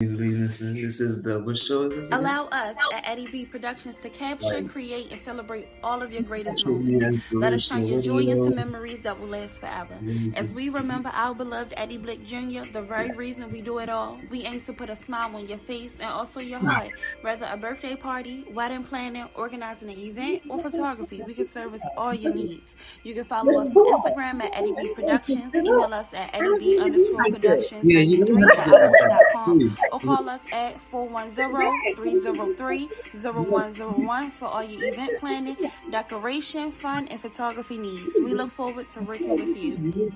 This is the which show is this again? Allow us at Eddie B Productions to capture, Like create, and celebrate all of your greatest truly moments. Let us turn inspirational your joy into radio. memories that will last forever. As we remember our beloved Eddie Blick Jr., the very reason we do it all, we aim to put a smile on your face and also your heart. Whether a birthday party, wedding planning, organizing an event, or photography, we can service all your needs. You can follow us on Instagram at Eddie B Productions, email us at Yeah, you don't have to like that, eddib_productions@outlook.com, please. or call us at 410-303-0101 for all your event planning, decoration, fun, and photography needs. We look forward to working with you.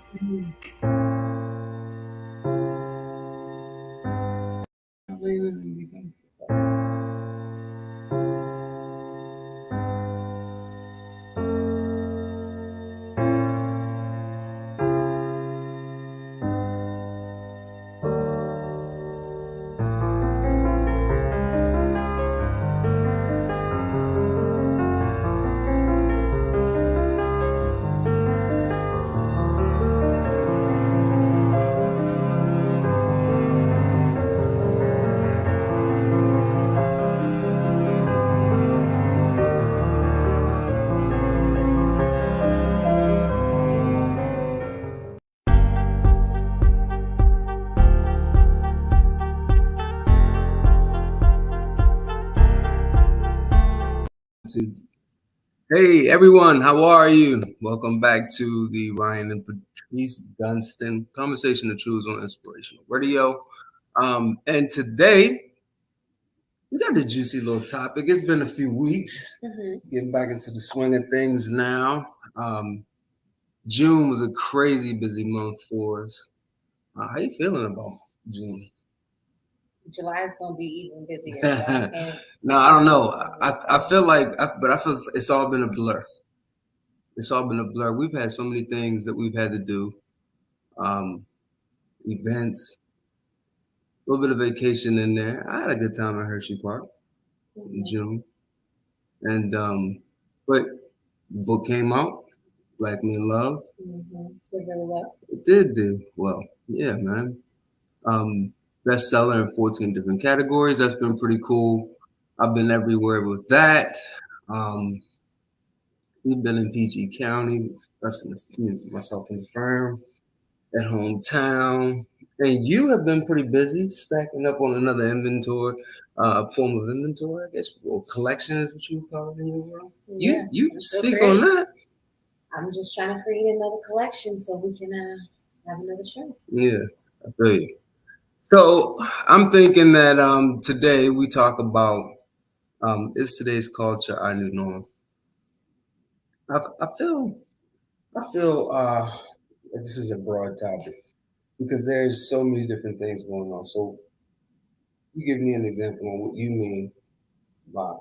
Hey everyone, how are you? Welcome back to the Ryan and Patrice Dunston Conversation of Truths on Inspirational Radio. And today we got the juicy little topic. It's been a few weeks, getting back into the swing of things now. June was a crazy busy month for us. How you feeling about June? July is gonna be even busier. So No, I don't know. I feel like, but I feel it's all been a blur. It's all been a blur. We've had so many things that we've had to do, events, a little bit of vacation in there. I had a good time at Hershey Park in June, and but the book came out, Black Men Love. did really well. It did do well. Yeah, man. Bestseller in 14 different categories. That's been pretty cool. I've been everywhere with that. We've been in PG County. That's myself and the firm at hometown. And you have been pretty busy stacking up on another inventory, form of inventory, I guess, or collection is what you would call it in your world. Yeah, You speak on that. I'm just trying to create another collection so we can have another show. Yeah, I feel you. So I'm thinking that today we talk about is today's culture our new norm? I feel this is a broad topic because there's so many different things going on. So you give me an example on what you mean by.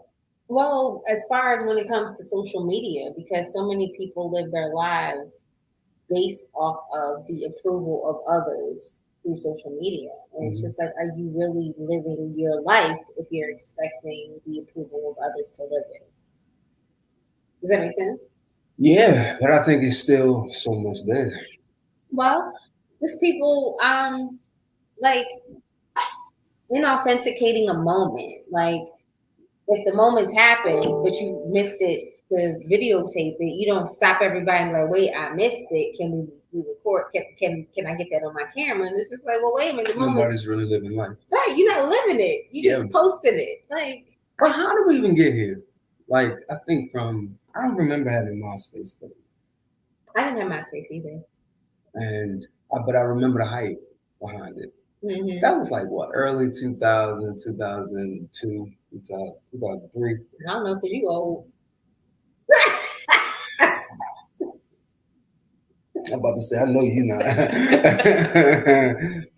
Well, as far as when it comes to social media, because so many people live their lives based off of the approval of others through social media. And it's just like, are you really living your life if you're expecting the approval of others to live it? Does that make sense? Yeah, but I think it's still so much there. Well, just people like inauthenticating a moment. Like if the moment's happened, but you missed it to videotape it, you don't stop everybody and be like, wait, I missed it. Can we record? Can I get that on my camera? And it's just like, well, wait a minute. Nobody's really living life. Right, you're not living it. You just posted it. Like, but how did we even get here? Like, I think I don't remember having MySpace, but I didn't have MySpace either. But I remember the hype behind it. That was like what, early 2000, 2002, 2003. I don't know, because you old. I'm about to say, I know you not.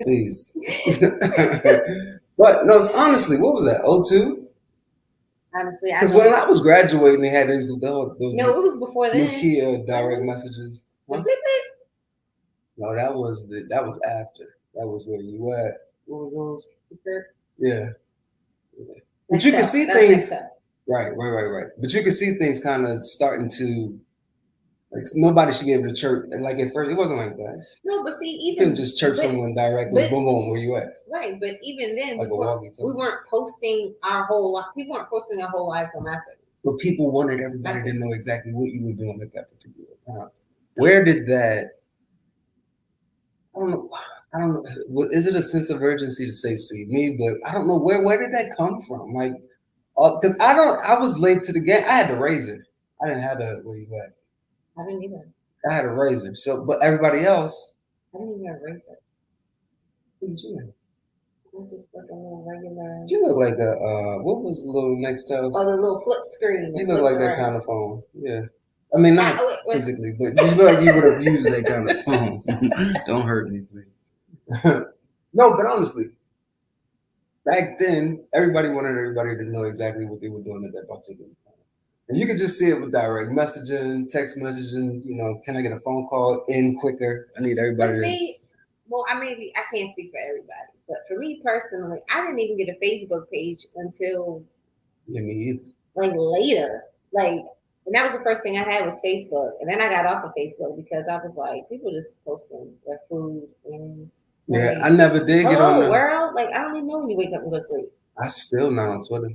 Please. But no, honestly, what was that? 02? Honestly, because when I was graduating, they had those no, it was before then. Nokia direct messages. Huh? No, that was after. That was where you were. What was those? Yeah. But you can see things. Right. But you can see things kind of starting to Like nobody should be able to chirp. And like at first, it wasn't like that. No, but see, You even couldn't just chirp someone directly. Boom, boom, where you at? Right, but even then, Like we weren't posting our whole life. People weren't posting our whole lives on MySpace. But people wanted everybody to know exactly what you were doing at that particular time. Where did that? I don't know. I don't know. Is it a sense of urgency to say "see me"? But I don't know where did that come from? Like, because I don't. I was late to the game. I had the razor. I didn't have the where you at. I didn't either. I had a razor. So, but everybody else. I didn't even have a razor. What did you have? I just like a little regular. You look like a what was the little Nextel? Oh, the little flip screen. You look like that kind of phone. Yeah. I mean, not physically, but you look like you would have used that kind of phone. Don't hurt me, please. No, but honestly, back then, everybody wanted everybody to know exactly what they were doing at that particular time. And you could just see it with direct messaging, text messaging, you know, can I get a phone call in quicker? I need everybody to. Well, I mean, I can't speak for everybody, but for me personally, I didn't even get a Facebook page until Yeah, me either. Like later. Like, and that was the first thing I had was Facebook. And then I got off of Facebook because I was like, people just posting their food and yeah, I never did get on the world. Like, I don't even know when you wake up and go to sleep. I'm still not on Twitter.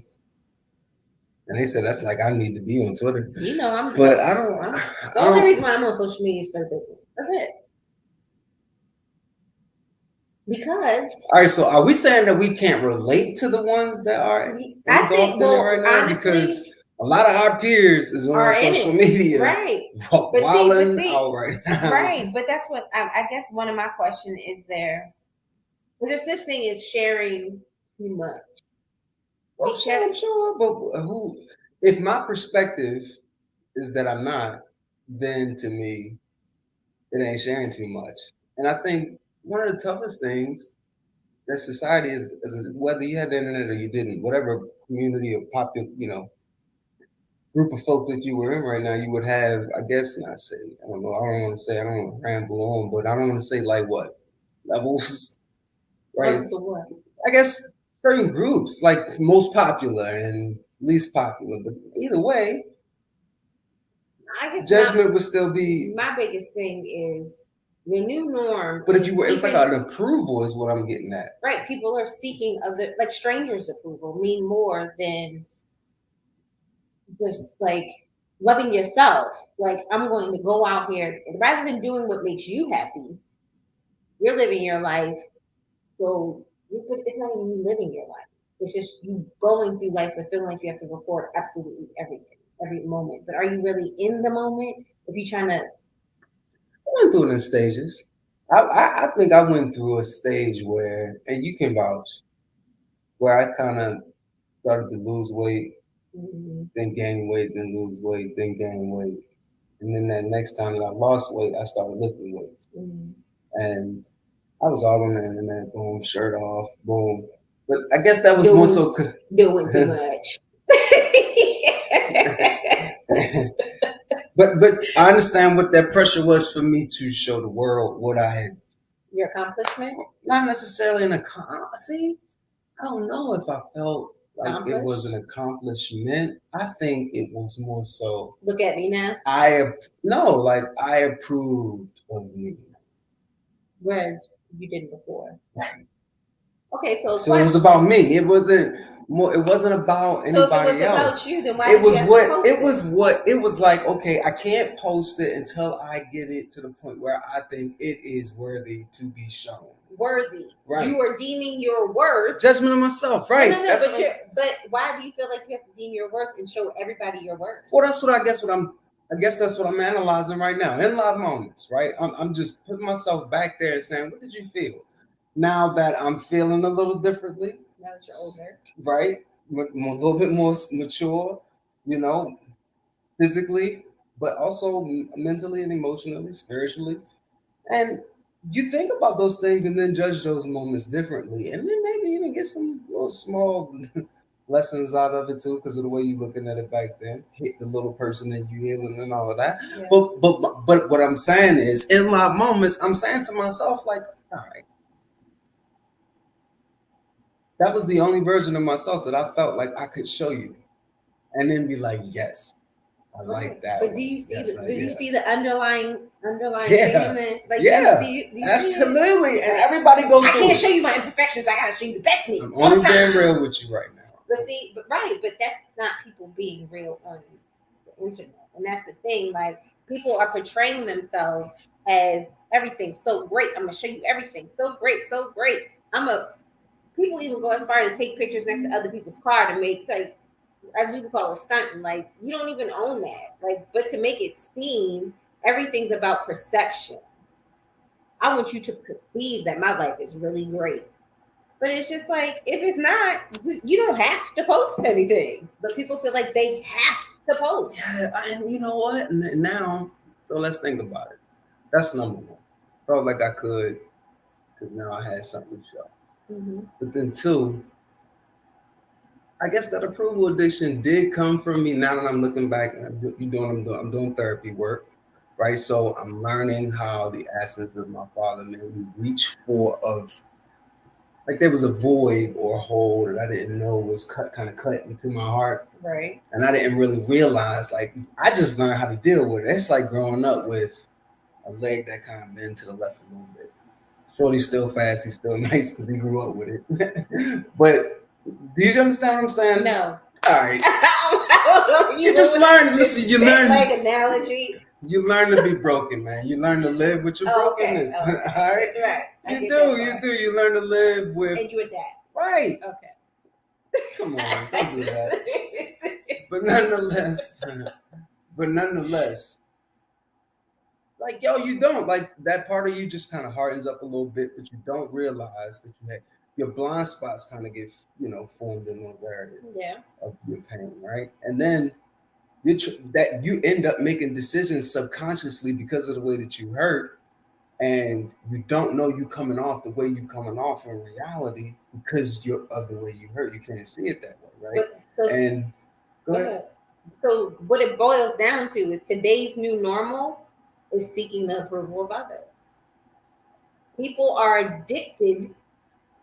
And they said that's like I need to be on Twitter. You know, but I don't. The only reason why I'm on social media is for the business. That's it. Because all right, so are we saying that we can't relate to the ones that are involved in it right now? Honestly, because a lot of our peers is on social media, right? Wilding out right now. Right, but that's what I guess. One of my questions is there such thing as sharing too much? Well, I'm sure, but who? If my perspective is that I'm not, then to me, it ain't sharing too much. And I think one of the toughest things that society is whether you had the internet or you didn't, whatever community or popular, you know, group of folk that you were in right now, you would have, I guess, not say, I don't know, I don't want to say, I don't want to ramble on, but I don't want to say like what levels, right? So what? I guess certain groups, like most popular and least popular, but either way, I guess judgment would still be. My biggest thing is the new norm. But if you were, it's like an approval is what I'm getting at. Right. People are seeking other, like strangers' approval mean more than just like loving yourself. Like, I'm going to go out here, and rather than doing what makes you happy, you're living your life. So it's not even you living your life. It's just you going through life but feeling like you have to record absolutely everything, every moment. But are you really in the moment? If you're trying to, I went through it in stages. I think I went through a stage where, and you can vouch, where I kind of started to lose weight, then gain weight, then lose weight, then gain weight. And then that next time that I lost weight, I started lifting weights. And I was all on the internet, boom, shirt off, boom. But I guess that was more so doing too much. But I understand what that pressure was for me to show the world what I had. Your accomplishment? Not necessarily an accomplishment. See, I don't know if I felt like it was an accomplishment. I think it was more so. Look at me now. I approved of me. Whereas you didn't before. Right. Okay, so it was about me. It wasn't more. It wasn't about anybody else. About you, then why? It was like, okay, I can't post it until I get it to the point where I think it is worthy to be shown. Worthy, right? You are deeming your worth. Judgment of myself, right? No, but why do you feel like you have to deem your worth and show everybody your worth? Well, that's what I guess that's what I'm analyzing right now in live moments, right? I'm just putting myself back there and saying, what did you feel? Now that I'm feeling a little differently, now that you're older, right? A little bit more mature, you know, physically, but also mentally and emotionally, spiritually. And you think about those things and then judge those moments differently. And then maybe even get some little small lessons out of it too, because of the way you're looking at it back then. Hit the little person that you healing and all of that. Yeah. But what I'm saying is, in live moments, I'm saying to myself, like, all right. That was the only version of myself that I felt like I could show you and then be like, yes. I like that. But one. do you see Yes, do you see the underlying yeah. thing in that? Like, Yeah, do you absolutely. see it? And everybody goes I through can't it. show you my imperfections. I gotta show you the best me. I'm All only the time. being real with you right now. But see, but that's not people being real on the internet, and that's the thing. Like, people are portraying themselves as everything so great. I'm gonna show you everything so great, so great. People even go as far to take pictures next to other people's car to make, like, as we would call it, stunting. Like, you don't even own that. Like, but to make it seem everything's about perception. I want you to perceive that my life is really great. But it's just like, if it's not, you don't have to post anything. But people feel like they have to post. Yeah, and you know what? Now, so let's think about it. That's number one. Felt like I could, because now I had something to show. Mm-hmm. But then two, I guess that approval addiction did come from me. Now that I'm looking back, I'm doing therapy work, right? So I'm learning how the absence of my father made me reach for like there was a void or a hole that I didn't know was kind of cut into my heart. Right. And I didn't really realize, like, I just learned how to deal with it. It's like growing up with a leg that kind of bent to the left a little bit. Shorty's still fast, he's still nice because he grew up with it. But do you understand what I'm saying? No. All right. I don't know. You just learn. Listen, you learn. Like analogy. You learn to be broken, man. You learn to live with your brokenness. Okay. All right. Right. You do. You learn to live with. And you adapt. Right. Okay. Come on, don't do that. But nonetheless, like, yo, you don't, like, that part of you just kind of hardens up a little bit, but you don't realize that your blind spots kind of get, formed in those areas of your pain, right? And then you end up making decisions subconsciously because of the way that you hurt, and you don't know you coming off the way you coming off in reality because of the way you hurt. You can't see it that way, right? And go ahead. So what it boils down to is today's new normal is seeking the approval of others. People are addicted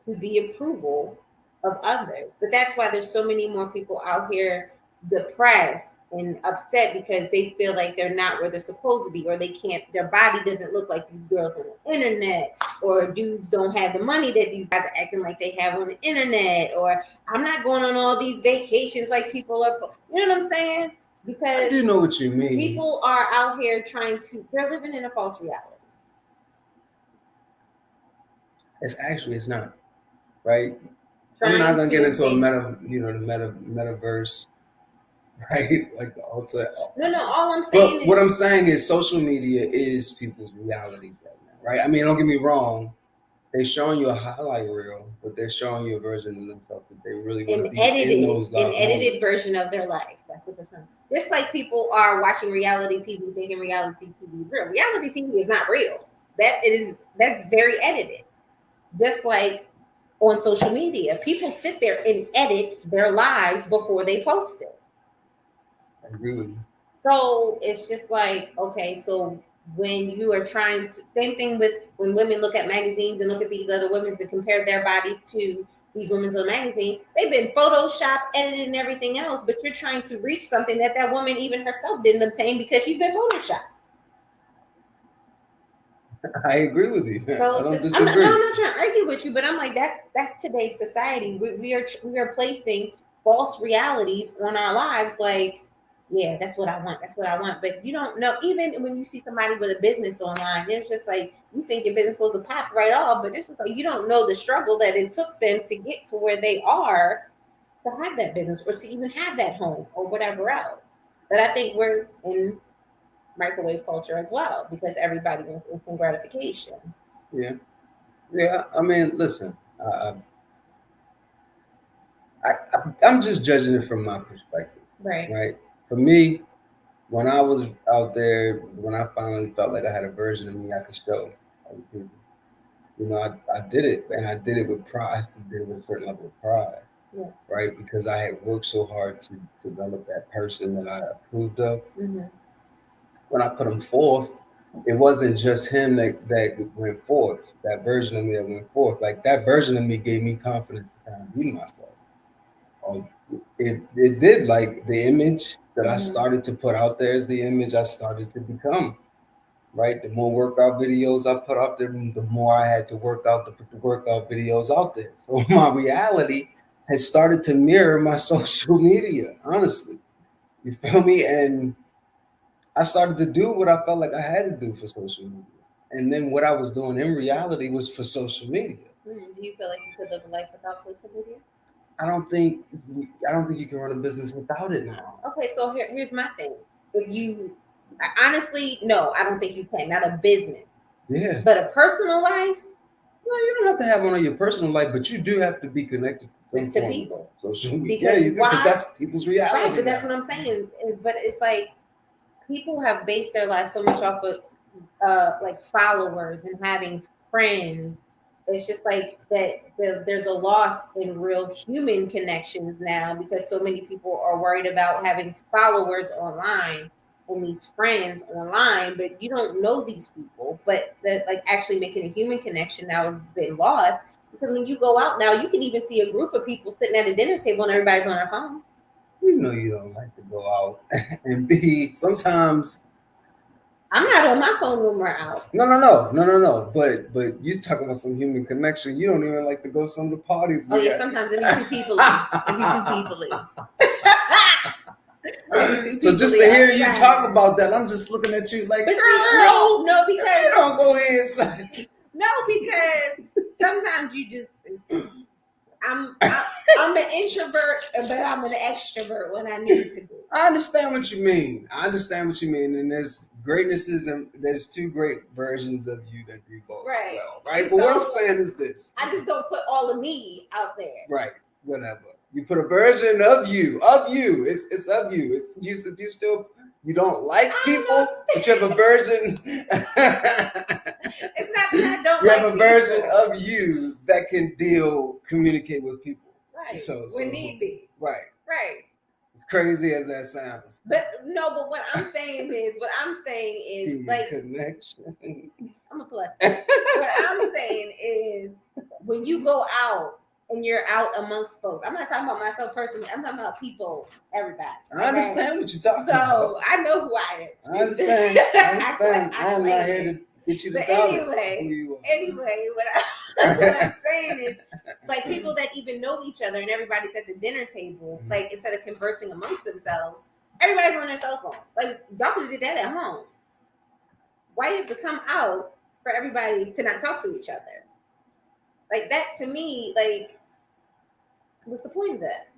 to the approval of others. But that's why there's so many more people out here depressed and upset because they feel like they're not where they're supposed to be, or they can't, their body doesn't look like these girls on the internet, or dudes don't have the money that these guys are acting like they have on the internet, or I'm not going on all these vacations like people are, you know what I'm saying? Because I do know what you mean. People are out here they're living in a false reality. It's not, right? I'm not gonna get into the metaverse, right? Like the ultimate. No. All I'm saying is, what I'm saying is, social media is people's reality right now, right? I mean, don't get me wrong. They're showing you a highlight reel, but they're showing you a version of themselves that they really want to be in those an edited version of their life. That's what they're showing. Just like people are watching reality TV, thinking reality TV is real. Reality TV is not real. That's very edited. Just like on social media, people sit there and edit their lives before they post it. I agree with you. So it's just like, okay, so when you are trying to, same thing with when women look at magazines and look at these other women and compare their bodies to these women's on magazine, they've been photoshopped, edited, and everything else, but you're trying to reach something that woman even herself didn't obtain because she's been photoshopped. I agree with you. So I'm not trying to argue with you, but I'm like, that's today's society. We are placing false realities on our lives. Like, yeah, that's what I want. That's what I want. But you don't know. Even when you see somebody with a business online, it's just like you think your business is supposed to pop right off, but it's like you don't know the struggle that it took them to get to where they are to have that business or to even have that home or whatever else. But I think we're in microwave culture as well because everybody wants instant gratification. Yeah. I mean, listen, I'm just judging it from my perspective, right? For me, when I was out there, when I finally felt like I had a version of me I could show other people, I did it, and I did it with pride. I still did it with a certain level of pride, right? Because I had worked so hard to develop that person that I approved of. Mm-hmm. When I put him forth, it wasn't just him that went forth, that version of me that went forth. Like, that version of me gave me confidence to kind of be myself. It did, like, the image that I started to put out there is the image I started to become. Right, the more workout videos I put out there, the more I had to work out to put the workout videos out there. So my reality has started to mirror my social media. Honestly, you feel me? And I started to do what I felt like I had to do for social media. And then what I was doing in reality was for social media. Do you feel like you could live a life without social media? I don't think I don't think you can run a business without it now. Okay, so here's my thing. If you honestly, no, I don't think you can. Not a business. Yeah. But a personal life? No, you don't have to have one on your personal life, but you do have to be connected to people. Social media. Because that's people's reality. Right, but that's what I'm saying. But it's like people have based their lives so much off of like followers and having friends. It's just like that there's a loss in real human connections now because so many people are worried about having followers online and these friends online, but you don't know these people. But that like actually making a human connection now has been lost because when you go out now, you can even see a group of people sitting at a dinner table and everybody's on their phone. You know you don't like to go out and be sometimes. I'm not on my phone when we're out. No. But you talking about some human connection. You don't even like to go to some of the parties. Oh yeah, sometimes it be two people. So just to hear you talk about that, I'm just looking at you like, girl, no, because you don't go inside. No, because sometimes you just. I'm an introvert, but I'm an extrovert when I need to be. I understand what you mean. And there's greatnesses, and there's two great versions of you that do both. Right. Well, right. But what I'm saying is this: I just don't put all of me out there. Right. Whatever. You put a version of you. It's of you. It's you still. You don't like people, but you have a version. It's not that I don't. You have a version of you that can communicate with people. Right. So when need be. Right. Right. As crazy as that sounds. But what I'm saying is like connection. I'm a play. What I'm saying is when you go out and you're out amongst folks. I'm not talking about myself personally. I'm talking about people, everybody. I understand what you're talking about. So I know who I am. I understand. I'm not here to get you to doubt who you are. Anyway, what I'm saying is, like, people that even know each other and everybody's at the dinner table, like, instead of conversing amongst themselves, everybody's on their cell phone. Like, y'all could have did that at home. Why you have to come out for everybody to not talk to each other? Like, that to me, like, what's the point of that?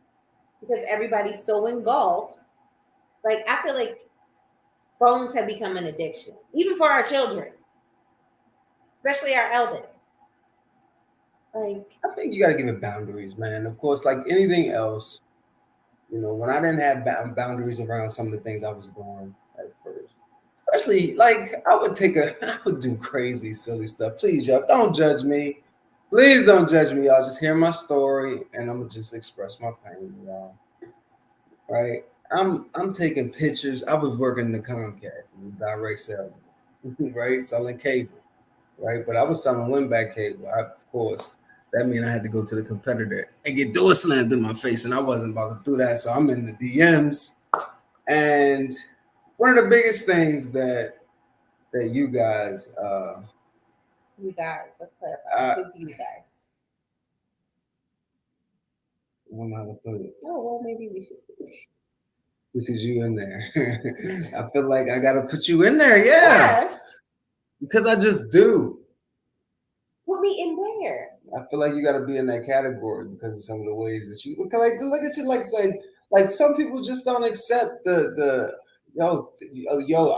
Because everybody's so engulfed. Like, I feel like phones have become an addiction, even for our children, especially our eldest. Like, I think you got to give it boundaries, man. Of course, like anything else, you know, when I didn't have boundaries around some of the things I was doing at first, especially like I would do crazy, silly stuff. Please, y'all, don't judge me. Please don't judge me, y'all. Just hear my story, and I'm gonna just express my pain, y'all. Right? I'm taking pictures. I was working the Comcast as a direct salesman, right, selling cable, right. But I was selling win-back cable. Of course, that means I had to go to the competitor and get door slammed in my face, and I wasn't about to do that. So I'm in the DMs, and one of the biggest things that you guys. Let's clarify. Who's you guys? I don't know how to put it. Oh, well, maybe we should see. Because you in there. I feel like I got to put you in there, yeah. Because I just do. Put me in where? I feel like you got to be in that category because of some of the ways that you look at you, like say, like some people just don't accept the yo,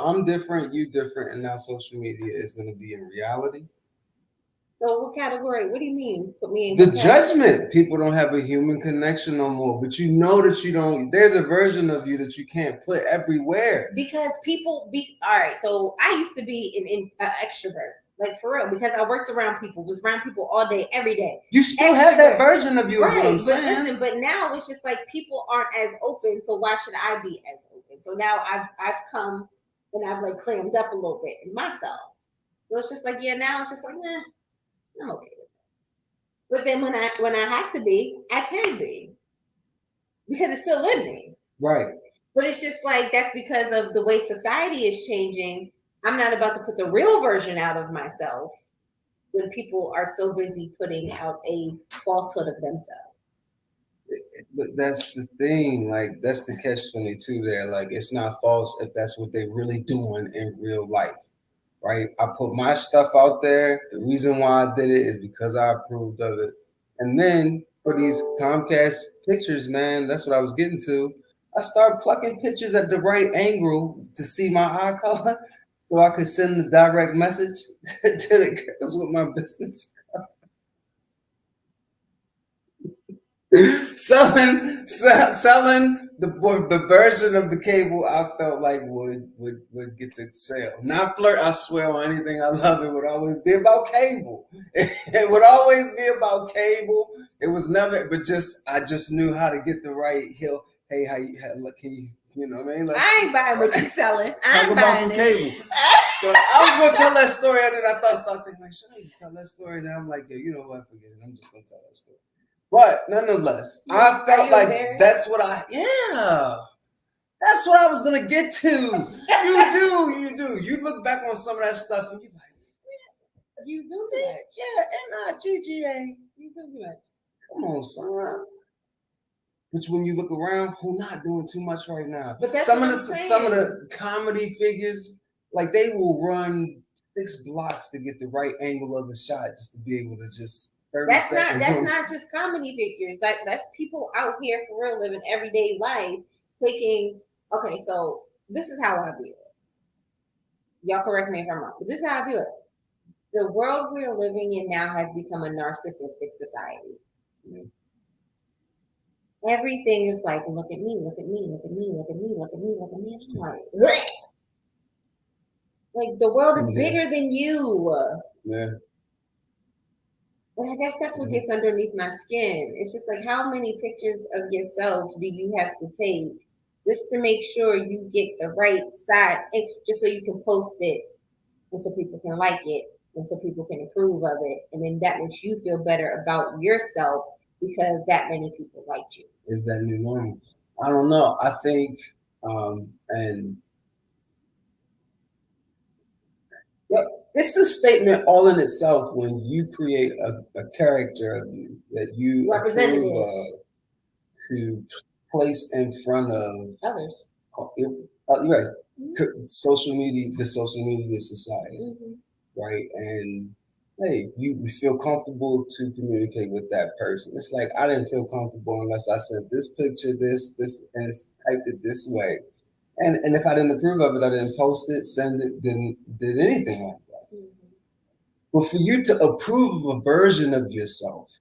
I'm different, you different, and now social media is going to be in reality. So what category? What do you mean? Put me in the judgment. People don't have a human connection no more, but you know that you don't. There's a version of you that you can't put everywhere because people be all right. So I used to be an extrovert, like for real, because I worked around people, was around people all day, every day. You still have that version of you, right? What I'm but saying. But now it's just like people aren't as open. So why should I be as open? So now I've come and I've like clammed up a little bit in myself. So it's just like now it's just like I'm okay with it. But then when I have to be, I can be. Because it's still in me. Right. But it's just like that's because of the way society is changing. I'm not about to put the real version out of myself when people are so busy putting out a falsehood of themselves. But that's the thing, like that's the catch-22 there. Like it's not false if that's what they're really doing in real life, right? I put my stuff out there. The reason why I did it is because I approved of it. And then for these Comcast pictures, man, that's what I was getting to. I started plucking pictures at the right angle to see my eye color so I could send the direct message to the girls with my business. selling the version of the cable I felt like would get the sale. Not flirt, I swear on anything I love. It would always be about cable. It would always be about cable. It was never, but I just knew how to get the right hill. Hey, look, can you know what I mean? I ain't buying what you selling. I'm about some cable. So I was gonna tell that story, and then I started thinking like, should I tell that story? And then I'm like, yeah, you know what? Forget it. I'm just gonna tell that story. But nonetheless, I felt like that's what that's what I was gonna get to. You do. You look back on some of that stuff and you're like, you was doing too much. Yeah, and GGA. You was doing too much. Come on, son. Which when you look around, who not doing too much right now? But that's some of the comedy figures, like they will run 6 blocks to get the right angle of a shot just to be able to just. That's not just comedy figures. That's people out here for real living everyday life taking. Okay, so this is how I view it. Y'all correct me if I'm wrong, but this is how I view it. The world we're living in now has become a narcissistic society. Mm-hmm. Everything is like, look at me, look at me, look at me, look at me, look at me, look at me. And I'm like the world is bigger than you. Yeah. And I guess that's what gets underneath my skin. It's just like, how many pictures of yourself do you have to take just to make sure you get the right side, just so you can post it and so people can like it and so people can approve of it. And then that makes you feel better about yourself because that many people liked you. Is that new normal? I don't know. I think, and it's a statement all in itself when you create a character of you that you approve of to place in front of others. Right. Social media, the social media society, right? And hey, you feel comfortable to communicate with that person. It's like I didn't feel comfortable unless I said this picture, this, and typed it this way. And if I didn't approve of it, I didn't post it, send it, didn't did anything like that. Mm-hmm. But for you to approve of a version of yourself,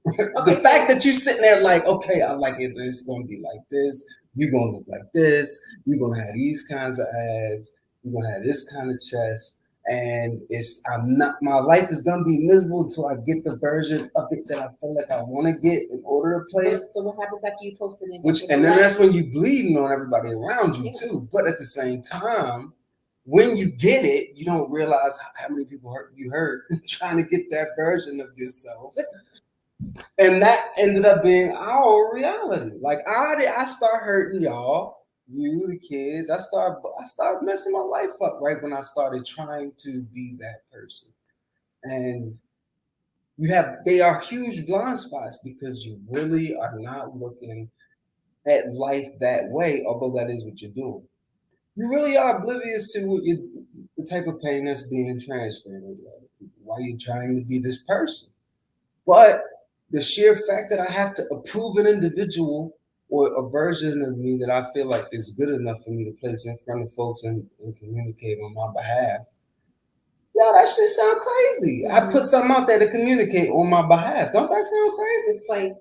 the fact that you're sitting there like, okay, I like it, it's going to be like this, you're going to look like this, you're going to have these kinds of abs, you're going to have this kind of chest, and my life is going to be miserable until I get the version of it that I feel like I want to get in order to play it. So what happens after you post it? And then that's when you bleeding on everybody around you too. But at the same time, when you get it, you don't realize how many people you hurt trying to get that version of yourself. And that ended up being our reality. Like I start hurting y'all, you, the kids. I start messing my life up right when I started trying to be that person. And they are huge blind spots because you really are not looking at life that way, although that is what you're doing. You really are oblivious to the type of pain that's being transferred to other people while you're trying to be this person. But the sheer fact that I have to approve an individual or a version of me that I feel like is good enough for me to place in front of folks and communicate on my behalf. Yeah, that shit sound crazy. Mm-hmm. I put something out there to communicate on my behalf. Don't that sound crazy? It's like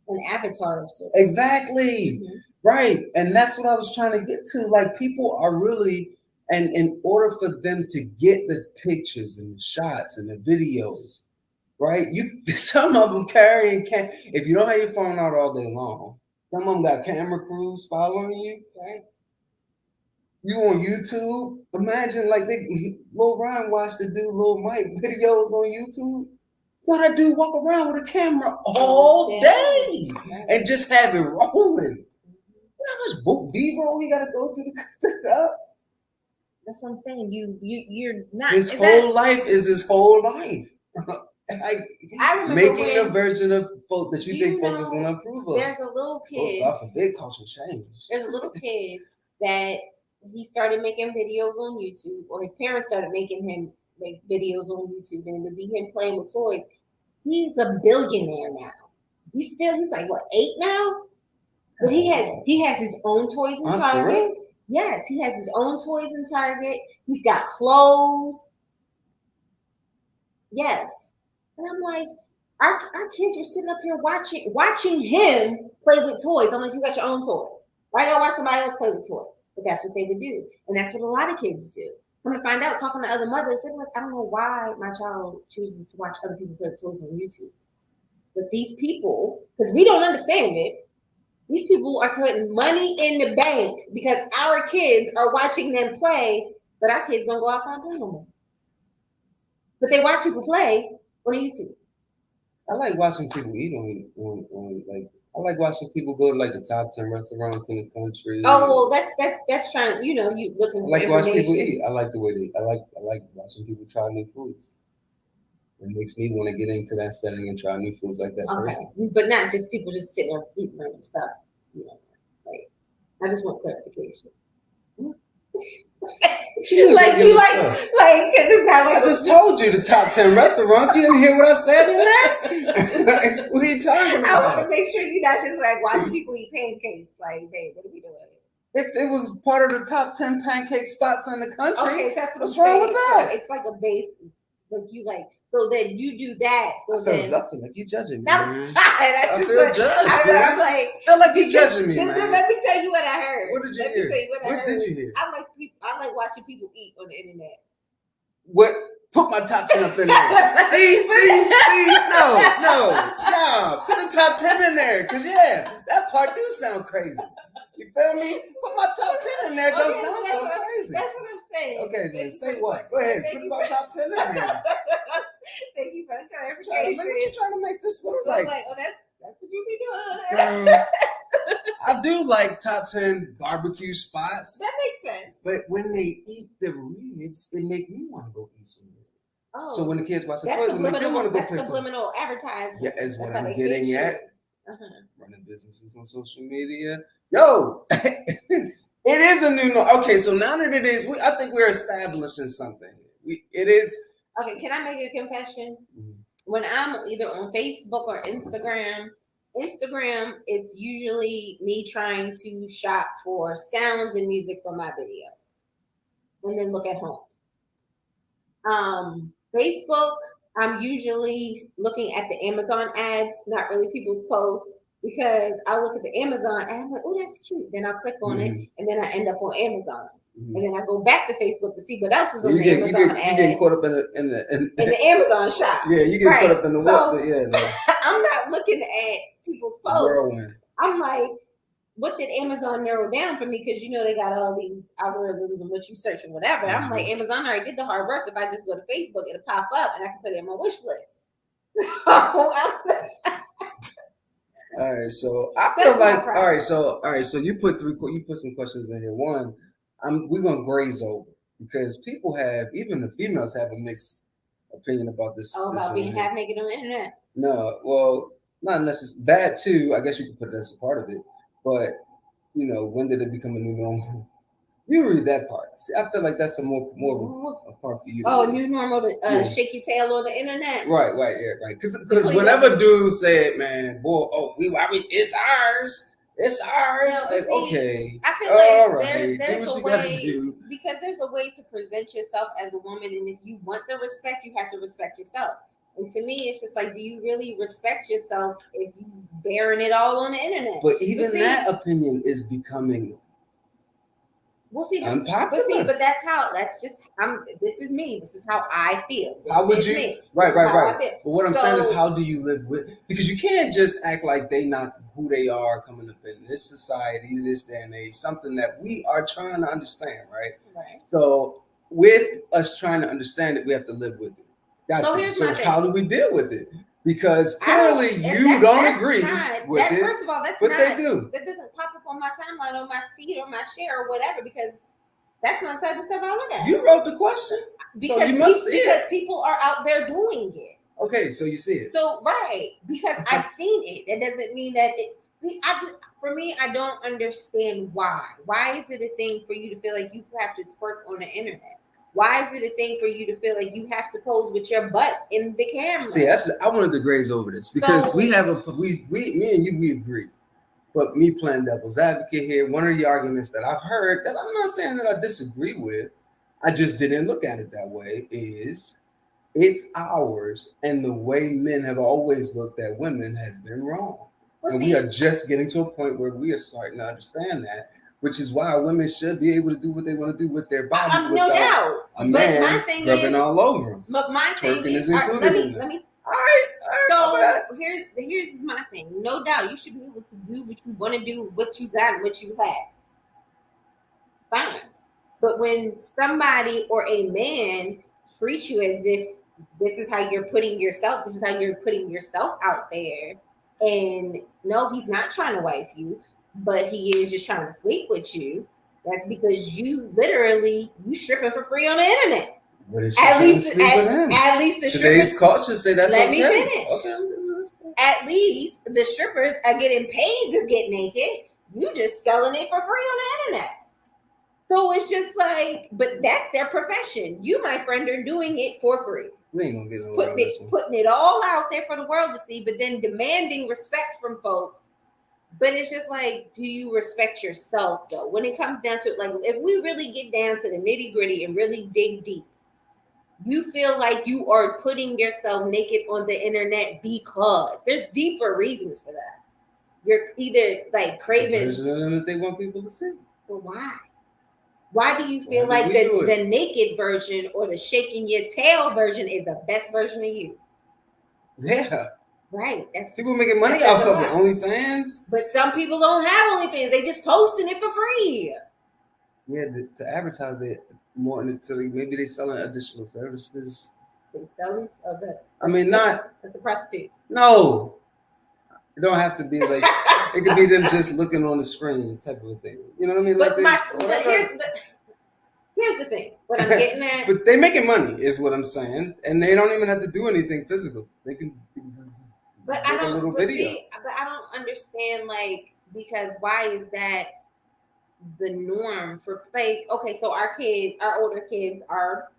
an avatar of sorts. Exactly. Mm-hmm. Right. And that's what I was trying to get to. Like people are really, and in order for them to get the pictures and the shots and the videos, right? Some of them carrying if you don't have your phone out all day long, some of them got camera crews following you, right? You on YouTube? Imagine like Lil Ryan watched the dude Lil Mike videos on YouTube. Well, that dude walk around with a camera all day and just have it rolling. You know how much B-roll he got to go through to up? That's what I'm saying. You're not. His whole life is his whole life. I remember making a version of folk that you think folk is going to approve of. There's a little kid. God forbid culture change. There's a little kid that he started making videos on YouTube, or his parents started making him make videos on YouTube, and it would be him playing with toys. He's a billionaire now. He's like what, 8 now? But he has his own toys in Target. Yes, he has his own toys in Target. He's got clothes. Yes. And I'm like, our kids were sitting up here watching him play with toys. I'm like, you got your own toys. Why y'all watch somebody else play with toys? But that's what they would do. And that's what a lot of kids do. I'm going to find out, talking to other mothers, they're like, I don't know why my child chooses to watch other people play with toys on YouTube. But these people, because we don't understand it, these people are putting money in the bank because our kids are watching them play, but our kids don't go outside and play no more. But they watch people play on YouTube. I like watching people eat on like. I like watching people go to like the top 10 restaurants in the country. Oh well, that's trying. You know, you looking. I like watching people eat. I like the way they. I like watching people try new foods. It makes me want to get into that setting and try new foods like that. Okay, person. But not just people just sitting there eating random stuff. You know, like I just want clarification. Cause it's not like I just told you the top 10 restaurants. You didn't hear what I said in there? Like, what are you talking about? I want to make sure you're not just like watching people eat pancakes. Like, babe, what are we doing? If it was part of the top 10 pancake spots in the country, okay, that's what's wrong with that? So it's like a base. Like you like, so then you do that. So I then feel like you judging me. Man. I feel judged. I'm like, I feel like you judging me, man. Let me tell you what I heard. What did you hear? What did you hear? I like watching people eat on the internet. What? Put my top 10 up in there. see, no. Put the top 10 in there, cause that part do sound crazy. You feel me? Put my top 10 in there. Don't sound so crazy. That's what I'm saying. Okay, man. Say what? Go ahead. Put my top 10 in there. Thank you for the clarification. What you trying to make this look like? Oh, that's what you be doing. I do like top 10 barbecue spots. That makes sense. But when they eat the ribs, it make me want to go eat some ribs. Oh, so when the kids watch the toys, it make them want to go play. That's subliminal advertising. Yeah, that's what I'm getting at. Running businesses on social media. Yo, it is a new norm. Okay, so now that it is, I think we're establishing something. It is. Okay, can I make a confession? Mm-hmm. When I'm either on Facebook or Instagram, it's usually me trying to shop for sounds and music for my video, and then look at homes. Facebook, I'm usually looking at the Amazon ads, not really people's posts. Because I look at the Amazon and I'm like, oh, that's cute. Then I'll click on it, and then I end up on Amazon. And then I go back to Facebook to see what else is on the Amazon ad. You get caught up in the Amazon shop. Yeah, you get caught up in the what? I'm not looking at people's posts. Whirlwind. I'm like, what did Amazon narrow down for me? Because they got all these algorithms and what you search and whatever. I'm like, Amazon already did the hard work. If I just go to Facebook, it'll pop up and I can put it in my wish list. All right, so I feel like all right, so you put some questions in here. One, we're gonna graze over because people even the females have a mixed opinion about this. Oh, about being half naked on the internet. No, well, not necessarily that too. I guess you could put that as a part of it, but when did it become a new normal? You read that part. See, I feel like that's a more of a part for you. Oh, new normal to shake your tail on the internet. Right. Because whenever dudes say it, man, boy, it's ours. It's ours. No, like, see, okay. I feel like all right. there's do what a you way gotta do. Because there's a way to present yourself as a woman, and if you want the respect, you have to respect yourself. And to me, it's just like, do you really respect yourself if you bearing it all on the internet? But even that opinion is becoming. We'll see, unpopular. But that's just this is me. This is how I feel. How would you? Me. Right. But what I'm saying is, how do you live with? Because you can't just act like they not who they are coming up in this society, this day and age. Something that we are trying to understand, right? Right. So with us trying to understand it, we have to live with it. So how do we deal with it? Because clearly you don't agree with it. First of all, but they do. That doesn't pop up on my timeline, on my feed, on my share, or whatever, because that's not the type of stuff I look at. You wrote the question, so you must see it. Because people are out there doing it. Okay, so you see it. So right, because I've seen it. That doesn't mean that for me, I don't understand why. Why is it a thing for you to feel like you have to twerk on the internet? Why is it a thing for you to feel like you have to pose with your butt in the camera? See, I wanted to graze over this because me and you, we agree. But me playing devil's advocate here, one of the arguments that I've heard that I'm not saying that I disagree with, I just didn't look at it that way, is it's ours, and the way men have always looked at women has been wrong. And we are just getting to a point where we are starting to understand that, which is why women should be able to do what they want to do with their bodies no doubt. A man rubbing all over them. But my thing is, let me. All right. So here's my thing. No doubt, you should be able to do what you want to do, what you got, and what you had. Fine. But when somebody or a man treats you as if this is how you're putting yourself out there, and no, he's not trying to wife you, but he is just trying to sleep with you. That's because you stripping for free on the internet. At least the today's culture say that's let okay. Let me finish. Okay. At least the strippers are getting paid to get naked. You just selling it for free on the internet. So it's just like, but that's their profession. You, my friend, are doing it for free. We ain't gonna get putting it all out there for the world to see, but then demanding respect from folk. But it's just like, do you respect yourself though? When it comes down to it, like if we really get down to the nitty gritty and really dig deep, you feel like you are putting yourself naked on the internet because there's deeper reasons for that. You're either like craving that they want people to see. Well, why? Why do you feel like the naked version or the shaking your tail version is the best version of you? Yeah. Right. People making money off of it, OnlyFans. But some people don't have OnlyFans. They just posting it for free. Yeah, to advertise that more until maybe they selling additional services. They selling other. I mean, not. That's a prostitute. No, it don't have to be like. It could be them just looking on the screen, type of a thing. You know what I mean? But here's the thing. What I'm getting at. But they making money, is what I'm saying, and they don't even have to do anything physical. They can. But I don't. But I don't understand, like, because why is that the norm for like? Okay, so our older kids are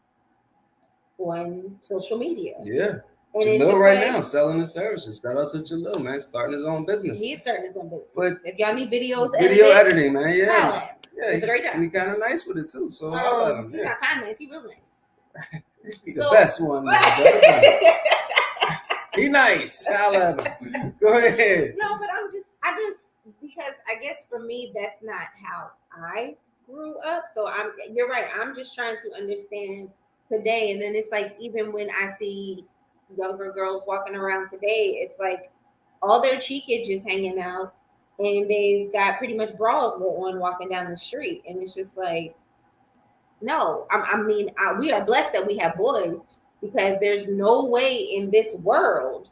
on social media. Yeah. Jalil right now selling the services. Shout out to Jalil, man, starting his own business. He's starting his own business. But if y'all need video editing, man, yeah, it's a great job. And he kind of nice with it too. So he's not kind of nice. He's real nice. He's the best one. He nice. I love him. Go ahead. No, but I just because I guess for me that's not how I grew up. So you're right. I'm just trying to understand today, and then it's like even when I see younger girls walking around today, it's like all their cheekage is hanging out and they've got pretty much bras on walking down the street, and it's just like, no, we are blessed that we have boys, because there's no way in this world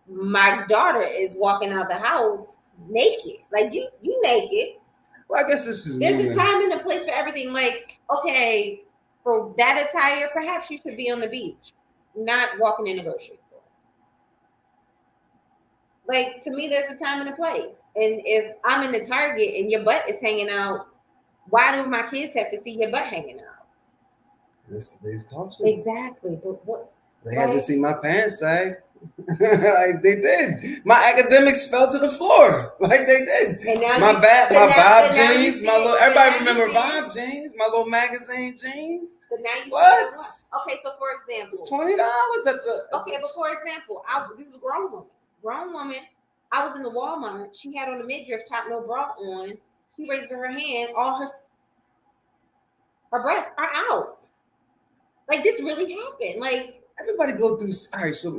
my daughter is walking out the house naked. Like you naked. Well, I guess there's a time and a place for everything. Like, okay, for that attire, perhaps you should be on the beach, not walking in a grocery store. Like, to me, there's a time and a place. And if I'm in the Target and your butt is hanging out, why do my kids have to see your butt hanging out? This is today's culture. Exactly. But what? They had to see my pants sag. Like they did. My academics fell to the floor. Like they did. My Vibe jeans, my little. Everybody remember Vibe jeans? My little magazine jeans. But now you what? Okay, so for example, it's $20 at the. Okay, but for example, this is a grown woman. Grown woman. I was in the Walmart. She had on a midriff top, no bra on. She raises her hand. All her breasts are out. Like, this really happened. Like, everybody go through. All right. So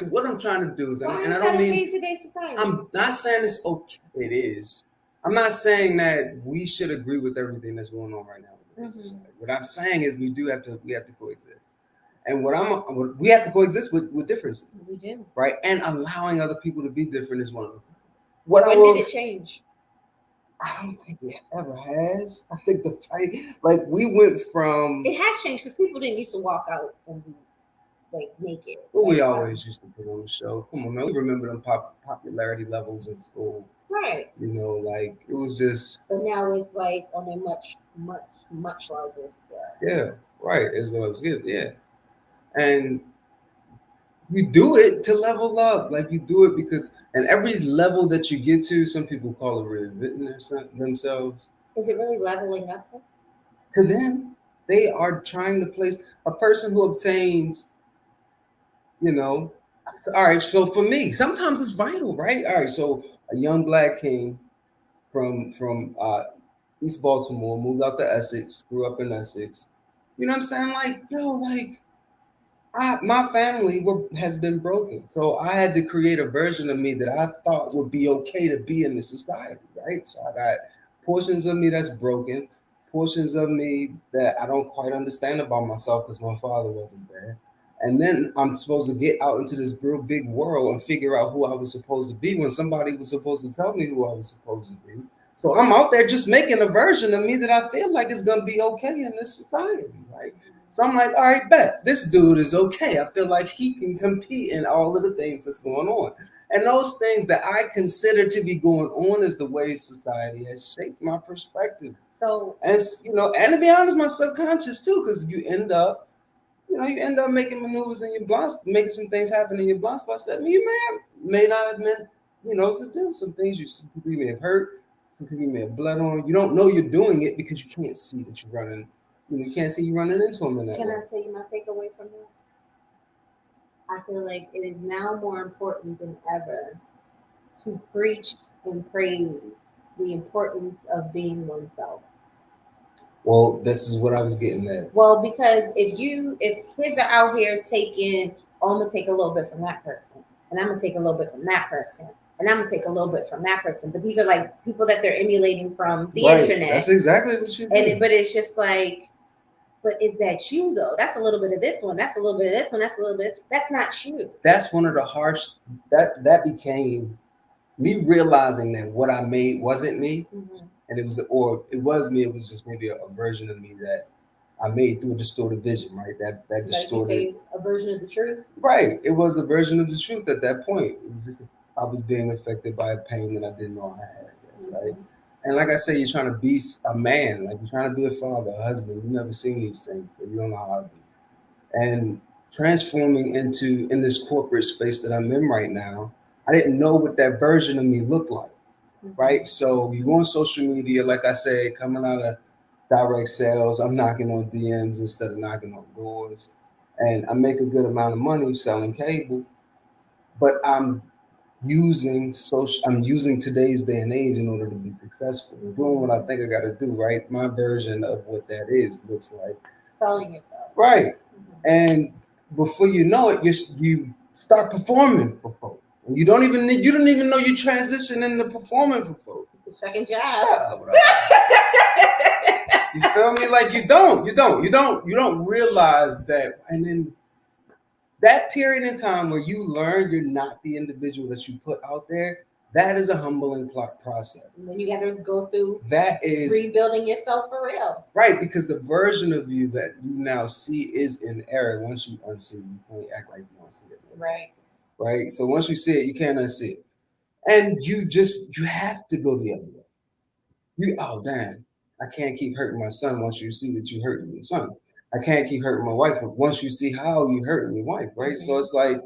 what I'm trying to do is, and I don't mean today's society. I'm not saying it's okay. It is. I'm not saying that we should agree with everything that's going on right now with the society. What I'm saying is we have to coexist. And we have to coexist with differences, We do. right? And allowing other people to be different is one of them. What When did it change? I don't think it ever has. I think the fight, like we went from. It has changed because people didn't used to walk out and be like naked. Well, we always used to put on the show. Come on, man. We remember them popularity levels in school. Right. You know, like it was just. But now it's like on a much larger scale. Yeah, right. Is what I was getting. Yeah, and you do it to level up. Like you do it because, and every level that you get to, some people call it reinventing themselves. Is it really leveling up? To them, they are trying to place a person who obtains, you know. All right, so for me, sometimes it's vital, right? All right, so a young black king from East Baltimore moved out to Essex, grew up in Essex. You know what I'm saying? Like, yo, like my family has been broken, so I had to create a version of me that I thought would be okay to be in the society, right? So I got portions of me that's broken, portions of me that I don't quite understand about myself because my father wasn't there, and then I'm supposed to get out into this real big world and figure out who I was supposed to be when somebody was supposed to tell me who I was supposed to be. So I'm out there just making a version of me that I feel like is gonna be okay in this society, right? So I'm like, all right, bet this dude is okay. I feel like he can compete in all of the things that's going on. And those things that I consider to be going on is the way society has shaped my perspective. So, and and to be honest, my subconscious too, because you end up making maneuvers in your blind, making some things happen in your blind spots that you may not have meant, to do. Some things some people may have hurt, some people may have blood on. You don't know you're doing it because you can't see that you're running. You can't see you running into them in that way. Can I tell you my takeaway from that? I feel like it is now more important than ever to preach and praise the importance of being oneself. Well, this is what I was getting at. Well, because if kids are out here taking, oh, I'm gonna take a little bit from that person, and I'm gonna take a little bit from that person, and I'm gonna take a little bit from that person, but these are like people that they're emulating from the internet. That's exactly what you do. But it's just like, but is that you though? That's a little bit of this one. That's a little bit of this one. That's a little bit. That's not you. That's one of the harsh. That became me realizing that what I made wasn't me, and it was me. It was just maybe a version of me that I made through a distorted vision, right? That distorted. Like you say, a version of the truth. Right. It was a version of the truth at that point. It was just I was being affected by a pain that I didn't know I had. Right. And like I say, you're trying to be a man, like you're trying to be a father, a husband. You've never seen these things, so you don't know how to be. And transforming in this corporate space that I'm in right now, I didn't know what that version of me looked like, right? So you go on social media, like I said, coming out of direct sales, I'm knocking on DMs instead of knocking on doors. And I make a good amount of money selling cable, but I'm using today's day and age in order to be successful. Doing what I think I got to do, right? My version of what that is looks like selling yourself, right? And before you know it, you start performing for folks. And you don't even know you transition into performing for folks. Second job. Shut up, bro. You feel me? Like you don't realize that, and then that period in time where you learn you're not the individual that you put out there, that is a humbling process. And then you got to go through that is rebuilding yourself for real. Right, because the version of you that you now see is in error. Once you unsee it, you can't act like you don't see it. Right. Right. So once you see it, you can't unsee it. And you have to go the other way. Oh damn, I can't keep hurting my son once you see that you're hurting your son. I can't keep hurting my wife once you see how you're hurting your wife, right? Mm-hmm. So it's like,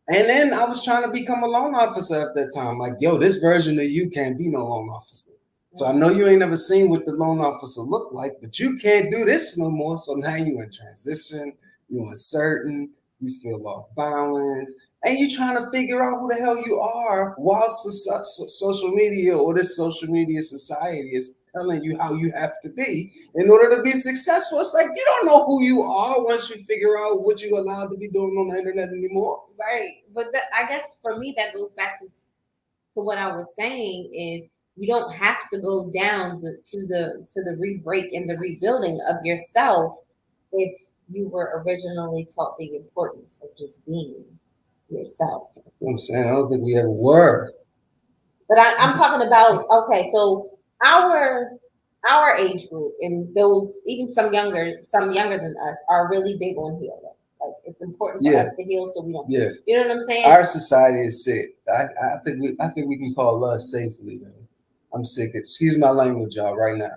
and then I was trying to become a loan officer at that time. Like, yo, this version of you can't be no loan officer. So I know you ain't never seen what the loan officer looked like, but you can't do this no more. So now you in transition, you uncertain, you feel off balance, and you're trying to figure out who the hell you are while social media or this social media society is telling you how you have to be in order to be successful. It's like you don't know who you are once you figure out what you're allowed to be doing on the internet anymore. Right. But I guess for me, that goes back to what I was saying is you don't have to go down to the re-break and the rebuilding of yourself if you were originally taught the importance of just being yourself. I'm saying I don't think we ever were. But I'm talking about, okay, so our our age group and those even some younger than us are really big on healing. Like it's important for us to heal so we don't. Yeah. You know what I'm saying? Our society is sick. I think we can call us safely though. I'm sick. Excuse my language, y'all, right now.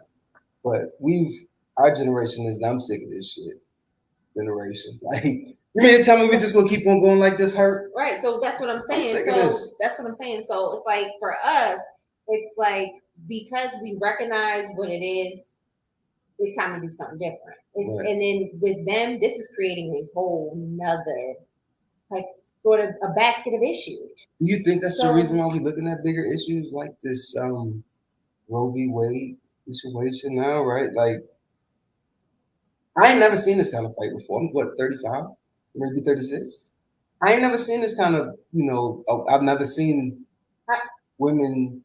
But our generation is. I'm sick of this shit. Generation, like you mean to tell me we're just gonna keep on going like this? Hurt? Right. So that's what I'm saying. I'm sick So of this. that's what I'm saying. So it's like for us, it's like because we recognize what it is, it's time to do something different. Right. And then with them, this is creating a whole nother like sort of a basket of issues. Do you think that's the reason why we're looking at bigger issues like this Roe v. Wade situation now, right? Like I ain't never seen this kind of fight before. I'm what, 35, maybe 36. I ain't never seen this kind of, I've never seen women.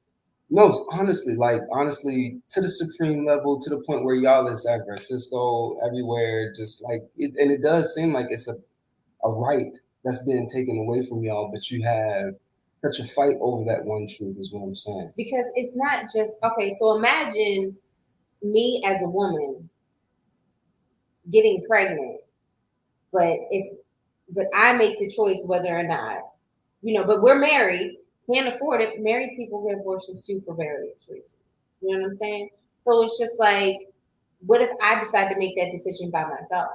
No, honestly, to the supreme level, to the point where y'all in San Francisco, everywhere, just like and it does seem like it's a right that's being taken away from y'all, but you have such a fight over that one truth is what I'm saying. Because it's not just okay, so imagine me as a woman getting pregnant, but I make the choice whether or not, but we're married, can't afford it. Married people get abortions too for various reasons. You know what I'm saying? So it's just like, what if I decide to make that decision by myself?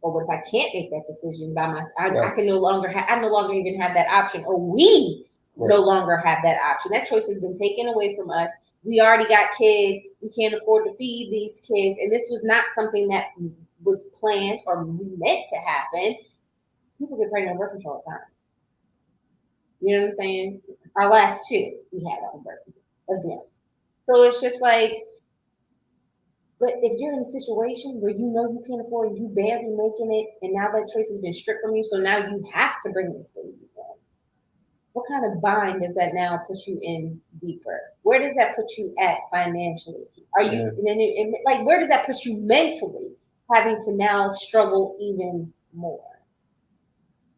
Or what if I can't make that decision by myself? I can no longer even have that option, or we no longer have that option. That choice has been taken away from us. We already got kids. We can't afford to feed these kids. And this was not something that was planned or meant to happen. People get pregnant on birth control all the time. You know what I'm saying? Our last two, we had on birth control. So it's just like, but if you're in a situation where you know you can't afford it, you barely making it, and now that choice has been stripped from you, so now you have to bring this baby home. What kind of bind does that now put you in deeper? Where does that put you at financially? Are you like where does that put you mentally, having to now struggle even more?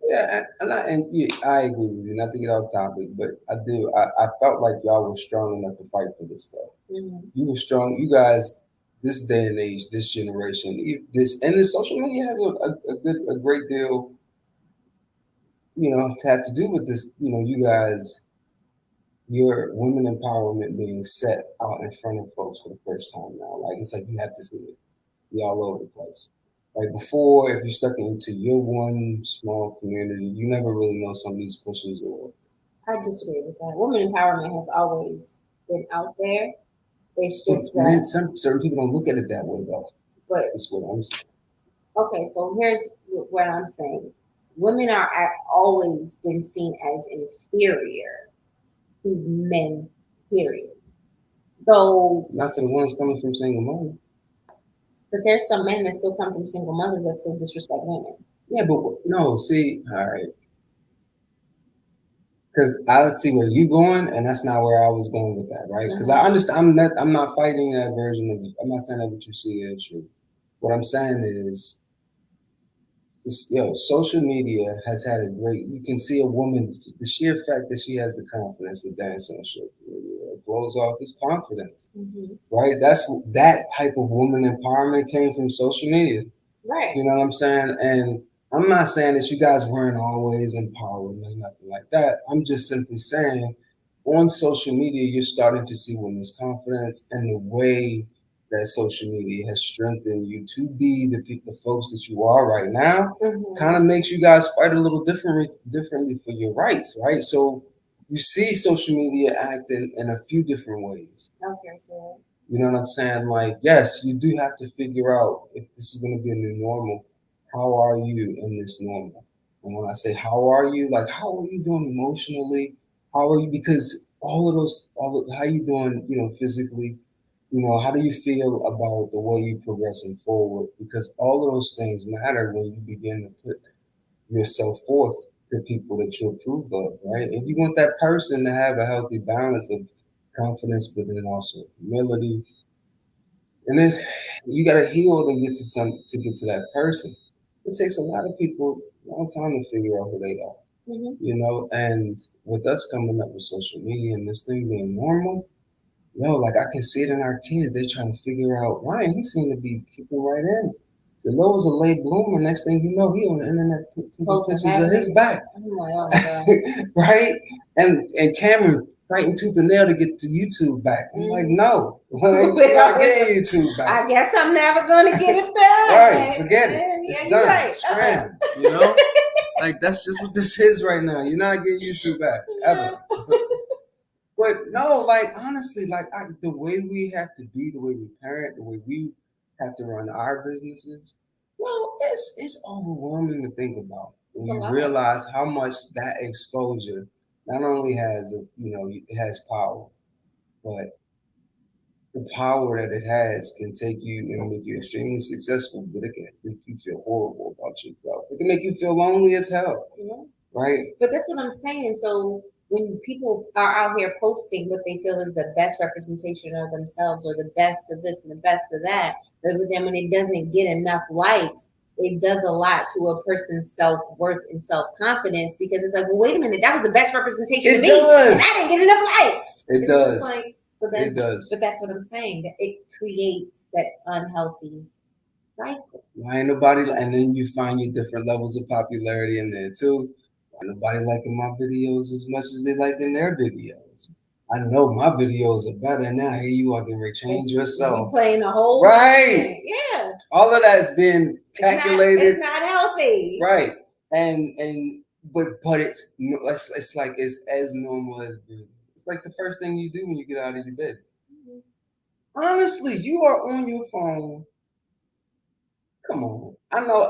Yeah, I agree with you. Not to get off topic, but I felt like y'all were strong enough to fight for this stuff. Mm-hmm. You were strong. You guys, this day and age, this generation, and the social media has a great deal, to have to do with this. You guys, your women empowerment being set out in front of folks for the first time now. Like it's like you have to see it. Be all over the place. Like before, if you stuck into your one small community, you never really know some of these pushes or. I disagree with that. Women empowerment has always been out there. It's just certain people don't look at it that way though. But that's what I'm saying. Okay, so here's what I'm saying. Women are always been seen as inferior to men, period. So not to the ones coming from single mothers. But there's some men that still come from single mothers that still disrespect women. Yeah, but no, see, all right. Because I see where you're going, and that's not where I was going with that, right? Because I understand, I'm not fighting that version of. I'm not saying that what you see is true. What I'm saying is, social media has had a great. You can see a woman, the sheer fact that she has the confidence to dance on social media. It blows off his confidence, right? That type of woman empowerment came from social media, right? You know what I'm saying? And I'm not saying that you guys weren't always empowered. There's nothing like that. I'm just simply saying, on social media, you're starting to see women's confidence and the way that social media has strengthened you to be the folks that you are right now. Kind of makes you guys fight a little differently for your rights, right? So you see social media acting in a few different ways. That's very sad. You know what I'm saying? Like, yes, you do have to figure out if this is going to be a new normal. How are you in this normal? And when I say how are you, like how are you doing emotionally? How are you? Because how you doing, physically? How do you feel about the way you're progressing forward? Because all of those things matter when you begin to put yourself forth to people that you approve of, right? And you want that person to have a healthy balance of confidence, but then also humility, And then you got to heal to get to that person. It takes a lot of people a long time to figure out who they are, And with us coming up with social media and this thing being normal, like I can see it in our kids. They're trying to figure out Ryan. He seemed to be keeping right in. The low was a late bloomer. Next thing you know, he on the internet taking pictures of his back, right? And Cameron fighting tooth and nail to get to YouTube back. I'm like, no, we're not getting YouTube back. I guess I'm never gonna get it back. Right, forget it. It's done. Right. Scram. Like that's just what this is right now. You're not getting YouTube back ever. But no, like honestly, like the way we have to be, the way we parent, the way we have to run our businesses, it's overwhelming to think about when you realize how much that exposure not only has it has power, but the power that it has can take you and make you extremely successful, but it can make you feel horrible about yourself. It can make you feel lonely as hell, right? But that's what I'm saying. So when people are out here posting what they feel is the best representation of themselves or the best of this and the best of that, but then when it doesn't get enough likes, it does a lot to a person's self-worth and self-confidence because it's like, well, wait a minute, that was the best representation of me, and I didn't get enough likes. It does. It does. But that's what I'm saying, that it creates that unhealthy cycle. Why ain't nobody, and then you find your different levels of popularity in there too. Why nobody liking my videos as much as they like in their videos? I know my videos are better now. Here you are getting change yourself. You playing the whole right. Thing. Yeah. All of that's been calculated. It's not healthy. Right. But it's like it's as normal as breathing. It's like the first thing you do when you get out of your bed. Honestly, you are on your phone. Come on. I know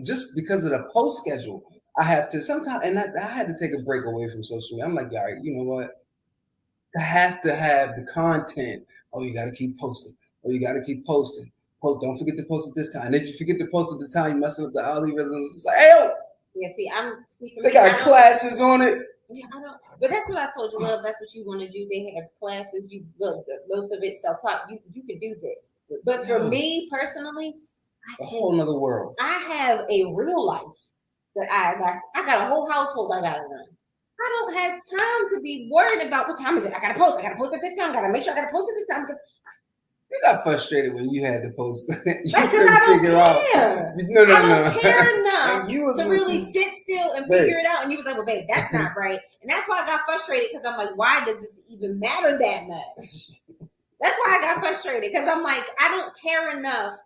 just because of the post schedule, I have to sometimes, and I had to take a break away from social media. I'm like, all right, you know what? I have to have the content. Oh, you got to keep posting. Oh, you got to keep posting. Don't forget to post at this time. And if you forget to post at the time, you messing up the algorithm. It's like, hey, yeah, they got classes on it. Yeah, I don't. But that's what I told you, love. That's what you want to do. They have classes. You look, most of it self-taught. You can do this. But for me personally, it's a whole nother world. I have a real life that I got a whole household I gotta run. I don't have time to be worried about what time is it. I gotta post at this time. I gotta make sure I gotta post at this time because you got frustrated when you had to post. Because I don't care. No. I don't care enough to really sit still and figure it out. And you was like, well, babe, that's not right. And that's why I got frustrated because I'm like, why does this even matter that much? That's why I got frustrated because I'm like, I don't care enough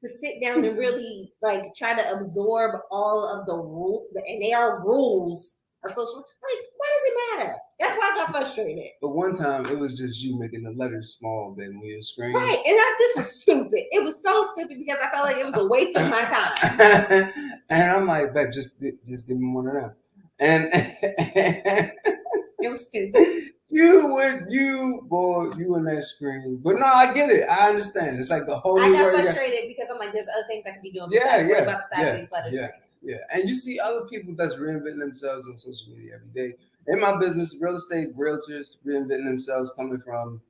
to sit down and really like try to absorb all of the rules, and they are rules of social. Like, why does it matter? That's why I got frustrated. But one time it was just you making the letters small, baby, when you were screaming. Right, and this was stupid. It was so stupid because I felt like it was a waste of my time. And I'm like, babe, just give me one of them. And it was stupid. You in that screen. But no, I get it. I understand. It's like the whole. I got frustrated because I'm like, there's other things I can be doing. About the size of these letters. Yeah. And you see other people that's reinventing themselves on social media every day. In my business, real estate realtors reinventing themselves, coming from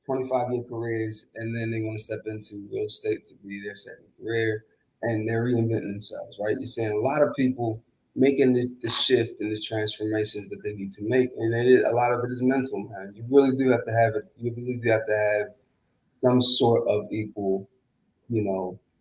25-year careers, and then they want to step into real estate to be their second career, and they're reinventing themselves. Right? You're seeing a lot of people making the shift and the transformations that they need to make. And a lot of it is mental, man. You really do have to have it. You really do have to have some sort of equal,